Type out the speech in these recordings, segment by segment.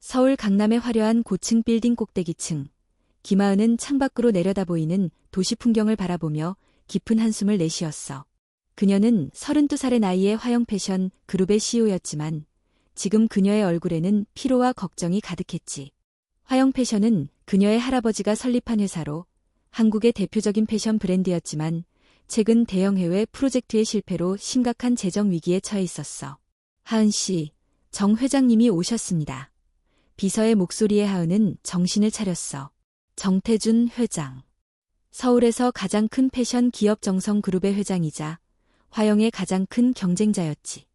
서울 강남의 화려한 고층 빌딩 꼭대기층. 김하은은 창밖으로 내려다 보이는 도시 풍경을 바라보며 깊은 한숨을 내쉬었어. 그녀는 32살의 나이에 화영 패션 그룹의 CEO였지만 지금 그녀의 얼굴에는 피로와 걱정이 가득했지. 화영 패션은 그녀의 할아버지가 설립한 회사로 한국의 대표적인 패션 브랜드였지만 최근 대형 해외 프로젝트의 실패로 심각한 재정 위기에 처해 있었어. 하은 씨, 정 회장님이 오셨습니다. 비서의 목소리에 하은은 정신을 차렸어. 정태준 회장. 서울에서 가장 큰 패션 기업 정성그룹의 회장이자 화영의 가장 큰 경쟁자였지.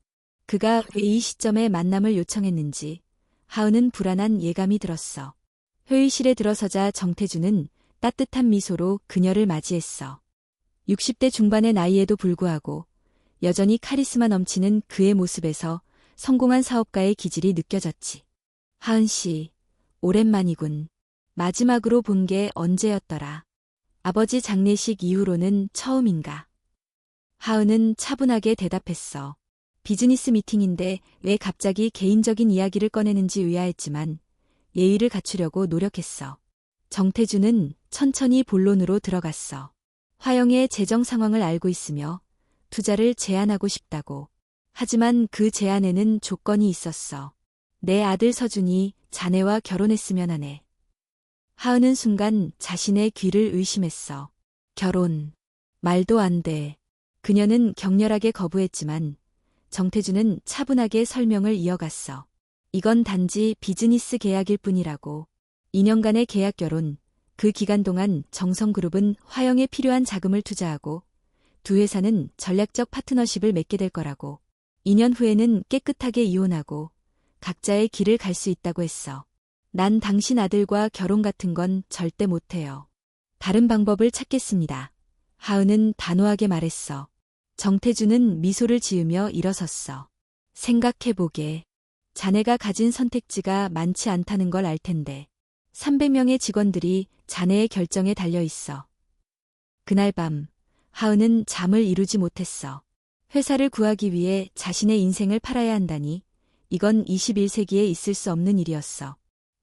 그가 왜 이 시점에 만남을 요청했는지 하은은 불안한 예감이 들었어. 회의실에 들어서자 정태준은 따뜻한 미소로 그녀를 맞이했어. 60대 중반의 나이에도 불구하고 여전히 카리스마 넘치는 그의 모습에서 성공한 사업가의 기질이 느껴졌지. 하은 씨, 오랜만이군. 마지막으로 본 게 언제였더라? 아버지 장례식 이후로는 처음인가? 하은은 차분하게 대답했어. 비즈니스 미팅인데 왜 갑자기 개인적인 이야기를 꺼내는지 의아했지만 예의를 갖추려고 노력했어. 정태준은 천천히 본론으로 들어갔어. 화영의 재정 상황을 알고 있으며 투자를 제안하고 싶다고. 하지만 그 제안에는 조건이 있었어. 내 아들 서준이 자네와 결혼했으면 하네. 하은은 순간 자신의 귀를 의심했어. 결혼. 말도 안 돼. 그녀는 격렬하게 거부했지만 정태준은 차분하게 설명을 이어갔어. 이건 단지 비즈니스 계약일 뿐이라고. 2년간의 계약 결혼. 그 기간 동안 정성그룹은 화영에 필요한 자금을 투자하고 두 회사는 전략적 파트너십을 맺게 될 거라고. 2년 후에는 깨끗하게 이혼하고 각자의 길을 갈 수 있다고 했어. 난 당신 아들과 결혼 같은 건 절대 못해요. 다른 방법을 찾겠습니다. 하은은 단호하게 말했어. 정태준은 미소를 지으며 일어섰어. 생각해보게. 자네가 가진 선택지가 많지 않다는 걸 알 텐데. 300명의 직원들이 자네의 결정에 달려 있어. 그날 밤, 하은은 잠을 이루지 못했어. 회사를 구하기 위해 자신의 인생을 팔아야 한다니, 이건 21세기에 있을 수 없는 일이었어.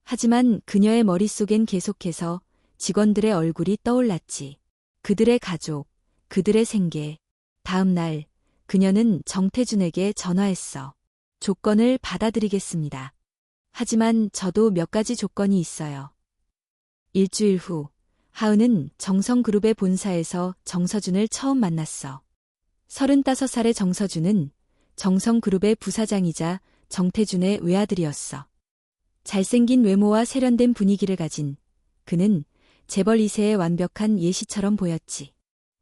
하지만 그녀의 머릿속엔 계속해서 직원들의 얼굴이 떠올랐지. 그들의 가족, 그들의 생계. 다음 날, 그녀는 정태준에게 전화했어. 조건을 받아들이겠습니다. 하지만 저도 몇 가지 조건이 있어요. 일주일 후, 하은은 정성그룹의 본사에서 정서준을 처음 만났어. 35살의 정서준은 정성그룹의 부사장이자 정태준의 외아들이었어. 잘생긴 외모와 세련된 분위기를 가진 그는 재벌 2세의 완벽한 예시처럼 보였지.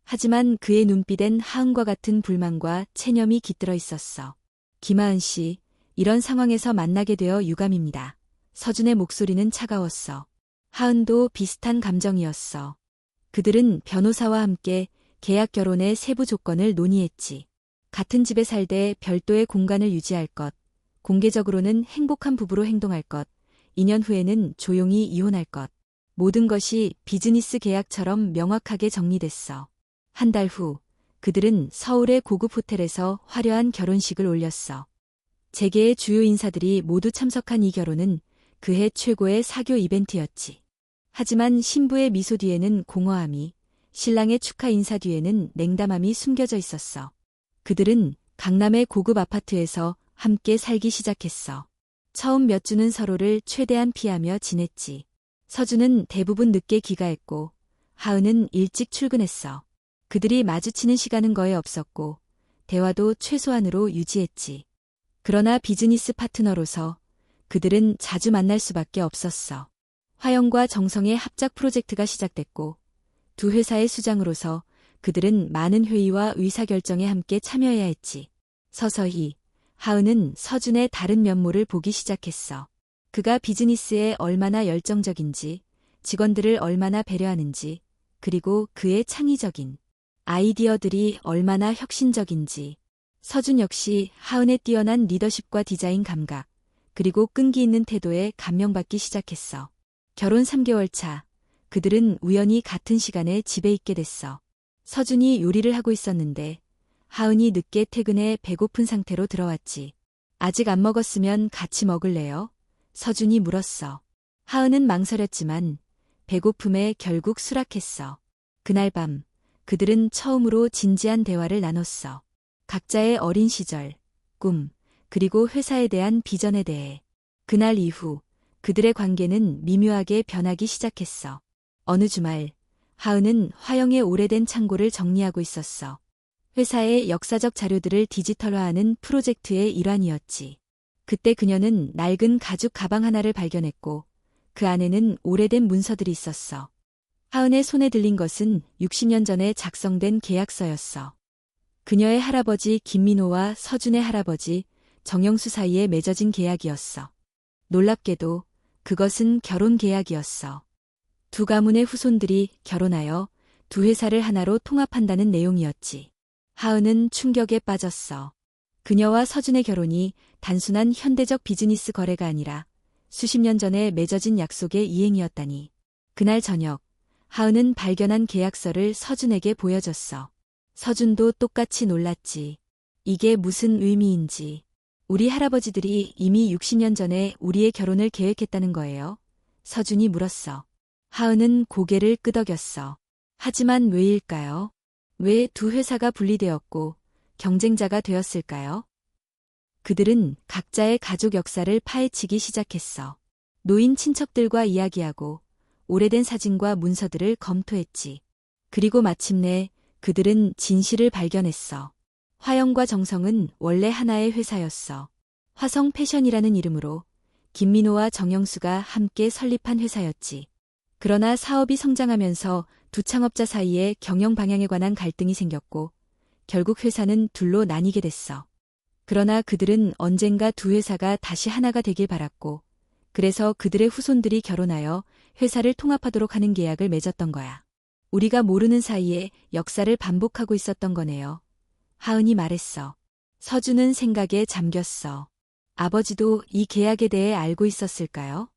하지만 그의 눈빛엔 하은과 같은 불만과 체념이 깃들어 있었어. 김하은 씨, 이런 상황에서 만나게 되어 유감입니다. 서준의 목소리는 차가웠어. 하은도 비슷한 감정이었어. 그들은 변호사와 함께 계약 결혼의 세부 조건을 논의했지. 같은 집에 살되 별도의 공간을 유지할 것, 공개적으로는 행복한 부부로 행동할 것, 2년 후에는 조용히 이혼할 것. 모든 것이 비즈니스 계약처럼 명확하게 정리됐어. 한 달 후, 그들은 서울의 고급 호텔에서 화려한 결혼식을 올렸어. 재계의 주요 인사들이 모두 참석한 이 결혼은 그해 최고의 사교 이벤트였지. 하지만 신부의 미소 뒤에는 공허함이, 신랑의 축하 인사 뒤에는 냉담함이 숨겨져 있었어. 그들은 강남의 고급 아파트에서 함께 살기 시작했어. 처음 몇 주는 서로를 최대한 피하며 지냈지. 서준은 대부분 늦게 귀가했고 하은은 일찍 출근했어. 그들이 마주치는 시간은 거의 없었고 대화도 최소한으로 유지했지. 그러나 비즈니스 파트너로서 그들은 자주 만날 수밖에 없었어. 화영과 정성의 합작 프로젝트가 시작됐고 두 회사의 수장으로서 그들은 많은 회의와 의사결정에 함께 참여해야 했지. 서서히 하은은 서준의 다른 면모를 보기 시작했어. 그가 비즈니스에 얼마나 열정적인지, 직원들을 얼마나 배려하는지, 그리고 그의 창의적인 아이디어들이 얼마나 혁신적인지. 서준 역시 하은의 뛰어난 리더십과 디자인 감각, 그리고 끈기 있는 태도에 감명받기 시작했어. 결혼 3개월 차, 그들은 우연히 같은 시간에 집에 있게 됐어. 서준이 요리를 하고 있었는데 하은이 늦게 퇴근해 배고픈 상태로 들어왔지. 아직 안 먹었으면 같이 먹을래요? 서준이 물었어. 하은은 망설였지만 배고픔에 결국 수락했어. 그날 밤 그들은 처음으로 진지한 대화를 나눴어. 각자의 어린 시절, 꿈, 그리고 회사에 대한 비전에 대해. 그날 이후 그들의 관계는 미묘하게 변하기 시작했어. 어느 주말 하은은 화영의 오래된 창고를 정리하고 있었어. 회사의 역사적 자료들을 디지털화하는 프로젝트의 일환이었지. 그때 그녀는 낡은 가죽 가방 하나를 발견했고 그 안에는 오래된 문서들이 있었어. 하은의 손에 들린 것은 60년 전에 작성된 계약서였어. 그녀의 할아버지 김민호와 서준의 할아버지 정영수 사이에 맺어진 계약이었어. 놀랍게도 그것은 결혼 계약이었어. 두 가문의 후손들이 결혼하여 두 회사를 하나로 통합한다는 내용이었지. 하은은 충격에 빠졌어. 그녀와 서준의 결혼이 단순한 현대적 비즈니스 거래가 아니라 수십 년 전에 맺어진 약속의 이행이었다니. 그날 저녁, 하은은 발견한 계약서를 서준에게 보여줬어. 서준도 똑같이 놀랐지. 이게 무슨 의미인지. 우리 할아버지들이 이미 60년 전에 우리의 결혼을 계획했다는 거예요? 서준이 물었어. 하은은 고개를 끄덕였어. 하지만 왜일까요? 왜 두 회사가 분리되었고 경쟁자가 되었을까요? 그들은 각자의 가족 역사를 파헤치기 시작했어. 노인 친척들과 이야기하고 오래된 사진과 문서들을 검토했지. 그리고 마침내 그들은 진실을 발견했어. 화영과 정성은 원래 하나의 회사였어. 화성 패션이라는 이름으로 김민호와 정영수가 함께 설립한 회사였지. 그러나 사업이 성장하면서 두 창업자 사이에 경영 방향에 관한 갈등이 생겼고 결국 회사는 둘로 나뉘게 됐어. 그러나 그들은 언젠가 두 회사가 다시 하나가 되길 바랐고 그래서 그들의 후손들이 결혼하여 회사를 통합하도록 하는 계약을 맺었던 거야. 우리가 모르는 사이에 역사를 반복하고 있었던 거네요. 하은이 말했어. 서준은 생각에 잠겼어. 아버지도 이 계약에 대해 알고 있었을까요?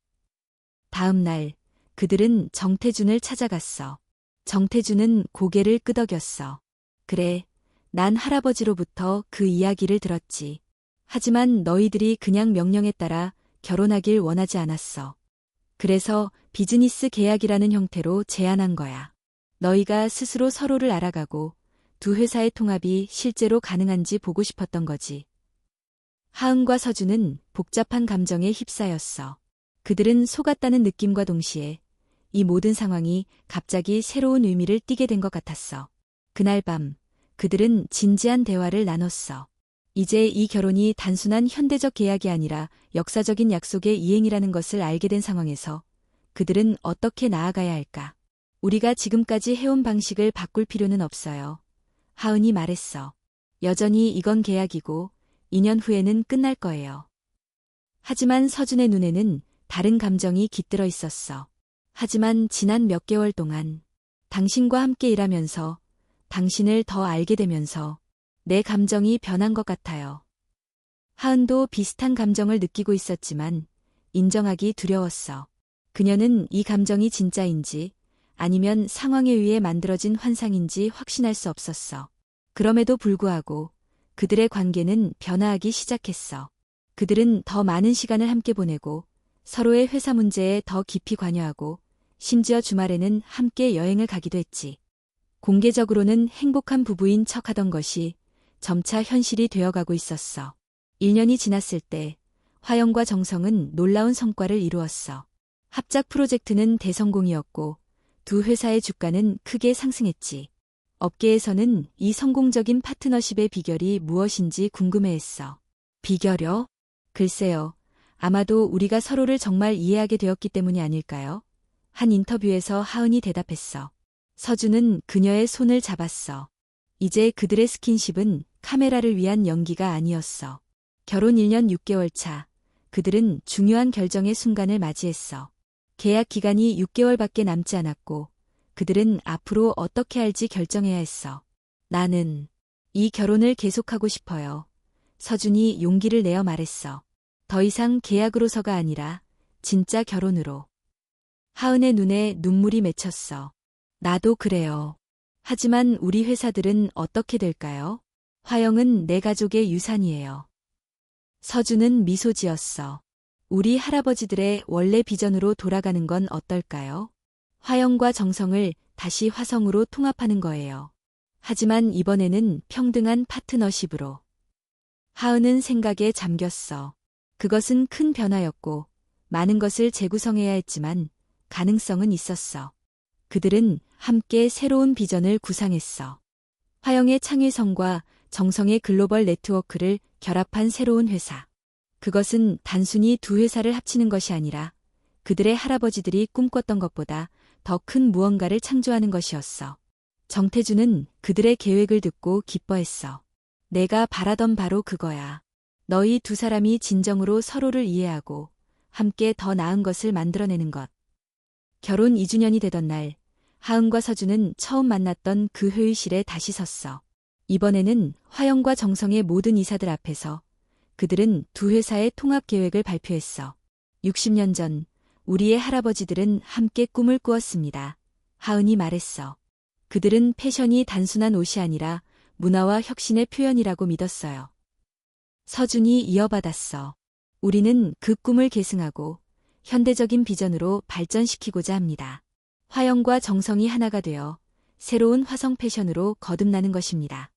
다음 날 그들은 정태준을 찾아갔어. 정태준은 고개를 끄덕였어. 그래, 난 할아버지로부터 그 이야기를 들었지. 하지만 너희들이 그냥 명령에 따라 결혼하길 원하지 않았어. 그래서 비즈니스 계약이라는 형태로 제안한 거야. 너희가 스스로 서로를 알아가고 두 회사의 통합이 실제로 가능한지 보고 싶었던 거지. 하은과 서준은 복잡한 감정에 휩싸였어. 그들은 속았다는 느낌과 동시에 이 모든 상황이 갑자기 새로운 의미를 띠게 된 것 같았어. 그날 밤 그들은 진지한 대화를 나눴어. 이제 이 결혼이 단순한 현대적 계약이 아니라 역사적인 약속의 이행이라는 것을 알게 된 상황에서 그들은 어떻게 나아가야 할까? 우리가 지금까지 해온 방식을 바꿀 필요는 없어요. 하은이 말했어. 여전히 이건 계약이고 2년 후에는 끝날 거예요. 하지만 서준의 눈에는 다른 감정이 깃들어 있었어. 하지만 지난 몇 개월 동안 당신과 함께 일하면서 당신을 더 알게 되면서 내 감정이 변한 것 같아요. 하은도 비슷한 감정을 느끼고 있었지만 인정하기 두려웠어. 그녀는 이 감정이 진짜인지 아니면 상황에 의해 만들어진 환상인지 확신할 수 없었어. 그럼에도 불구하고 그들의 관계는 변화하기 시작했어. 그들은 더 많은 시간을 함께 보내고 서로의 회사 문제에 더 깊이 관여하고 심지어 주말에는 함께 여행을 가기도 했지. 공개적으로는 행복한 부부인 척하던 것이 점차 현실이 되어가고 있었어. 1년이 지났을 때 화영과 정성은 놀라운 성과를 이루었어. 합작 프로젝트는 대성공이었고 두 회사의 주가는 크게 상승했지. 업계에서는 이 성공적인 파트너십의 비결이 무엇인지 궁금해했어. 비결이요? 글쎄요. 아마도 우리가 서로를 정말 이해하게 되었기 때문이 아닐까요? 한 인터뷰에서 하은이 대답했어. 서준은 그녀의 손을 잡았어. 이제 그들의 스킨십은 카메라를 위한 연기가 아니었어. 결혼 1년 6개월 차, 그들은 중요한 결정의 순간을 맞이했어. 계약 기간이 6개월밖에 남지 않았고 그들은 앞으로 어떻게 할지 결정해야 했어. 나는 이 결혼을 계속하고 싶어요. 서준이 용기를 내어 말했어. 더 이상 계약으로서가 아니라 진짜 결혼으로. 하은의 눈에 눈물이 맺혔어. 나도 그래요. 하지만 우리 회사들은 어떻게 될까요? 화영은 내 가족의 유산이에요. 서준은 미소 지었어. 우리 할아버지들의 원래 비전으로 돌아가는 건 어떨까요? 화영과 정성을 다시 화성으로 통합하는 거예요. 하지만 이번에는 평등한 파트너십으로. 하은은 생각에 잠겼어. 그것은 큰 변화였고 많은 것을 재구성해야 했지만 가능성은 있었어. 그들은 함께 새로운 비전을 구상했어. 화영의 창의성과 정성의 글로벌 네트워크를 결합한 새로운 회사. 그것은 단순히 두 회사를 합치는 것이 아니라 그들의 할아버지들이 꿈꿨던 것보다 더 큰 무언가를 창조하는 것이었어. 정태주는 그들의 계획을 듣고 기뻐했어. 내가 바라던 바로 그거야. 너희 두 사람이 진정으로 서로를 이해하고 함께 더 나은 것을 만들어내는 것. 결혼 2주년이 되던 날, 하은과 서준은 처음 만났던 그 회의실에 다시 섰어. 이번에는 화영과 정성의 모든 이사들 앞에서 그들은 두 회사의 통합 계획을 발표했어. 60년 전 우리의 할아버지들은 함께 꿈을 꾸었습니다. 하은이 말했어. 그들은 패션이 단순한 옷이 아니라 문화와 혁신의 표현이라고 믿었어요. 서준이 이어받았어. 우리는 그 꿈을 계승하고 현대적인 비전으로 발전시키고자 합니다. 화영과 정성이 하나가 되어 새로운 화성 패션으로 거듭나는 것입니다.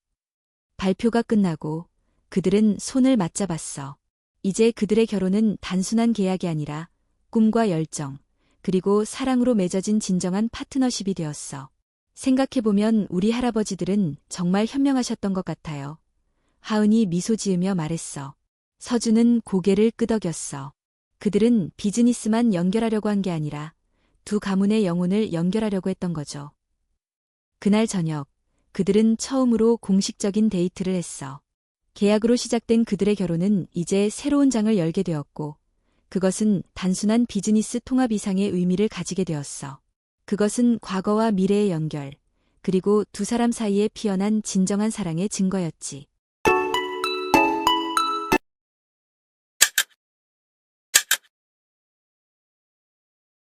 발표가 끝나고 그들은 손을 맞잡았어. 이제 그들의 결혼은 단순한 계약이 아니라 꿈과 열정, 그리고 사랑으로 맺어진 진정한 파트너십이 되었어. 생각해보면 우리 할아버지들은 정말 현명하셨던 것 같아요. 하은이 미소 지으며 말했어. 서준은 고개를 끄덕였어. 그들은 비즈니스만 연결하려고 한 게 아니라 두 가문의 영혼을 연결하려고 했던 거죠. 그날 저녁, 그들은 처음으로 공식적인 데이트를 했어. 계약으로 시작된 그들의 결혼은 이제 새로운 장을 열게 되었고, 그것은 단순한 비즈니스 통합 이상의 의미를 가지게 되었어. 그것은 과거와 미래의 연결, 그리고 두 사람 사이에 피어난 진정한 사랑의 증거였지.